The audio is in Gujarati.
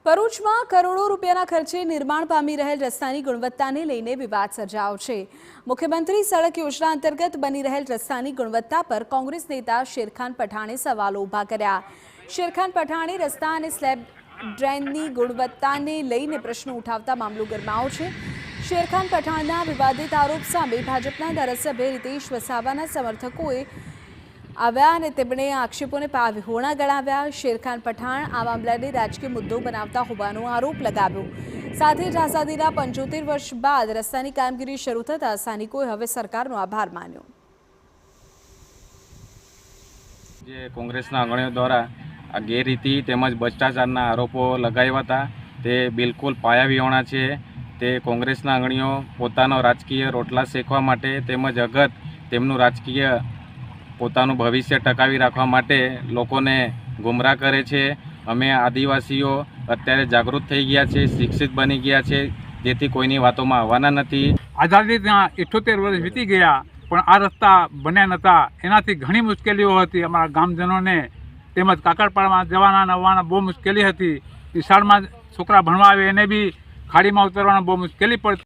ભરૂચમાં કરોડો રૂપિયાના ખર્ચે નિર્માણ પામી રહેલ રસ્તાની ગુણવત્તાને લઈને વિવાદ સર્જાયો છે। મુખ્યમંત્રી સડક યોજના અંતર્ગત બની રહેલ રસ્તાની ગુણવત્તા પર કોંગ્રેસ નેતા શેરખાન પઠાણે સવાલો ઊભા કર્યા। શેરખાન પઠાણે રસ્તા અને સ્લેબ ડ્રેનની ગુણવત્તાને લઈને પ્રશ્નો ઉઠાવતા મામલો ગરમાયો છે। શેરખાન પઠાણના વિવાદિત આરોપ સામે ભાજપના ધારાસભ્ય રીતેશ વસાવાના સમર્થકોએ આવ્યા અને તેમણે આક્ષેપોને પાવિહોણા ગણાવ્યા। શેરખાન પઠાણ આ મામલાને રાજકીય મુદ્દો બનાવતા હોવાનો આરોપ લગાવ્યો। સાથે જ આઝાદીના 75 વર્ષ બાદ રસ્તાની કામગીરી શરૂ થતાં સ્થાનિકોએ હવે સરકારનો આભાર માન્યો। જે કોંગ્રેસના અગ્રણીઓ દ્વારા આ ગેરરીતિ તેમજ ભ્રષ્ટાચારના આરોપો લગાવ્યા હતા તે બિલકુલ પાયાવિહોણા છે। તે કોંગ્રેસના અગ્રણીઓ પોતાનો રાજકીય રોટલા શેકવા માટે તેમજ અગત તેમનું રાજકીય પોતાનું ભવિષ્ય ટકાવી રાખવા માટે લોકોને ગુમરાહ કરે છે। અમે આદિવાસીઓ અત્યારે જાગૃત થઈ ગયા છે, શિક્ષિત બની ગયા છે, જેથી કોઈની વાતોમાં આવવાના નથી। આઝાદીના 78 વર્ષ વીતી ગયા પણ આ રસ્તા બન્યા નહોતા। એનાથી ઘણી મુશ્કેલીઓ હતી અમારા ગામજનોને, તેમજ કાકડપાડામાં જવાના આવવાના બહુ મુશ્કેલી હતી। નિશાળમાં છોકરા ભણવા આવે એને બી ખાડીમાં ઉતરવાના બહુ મુશ્કેલી પડતી।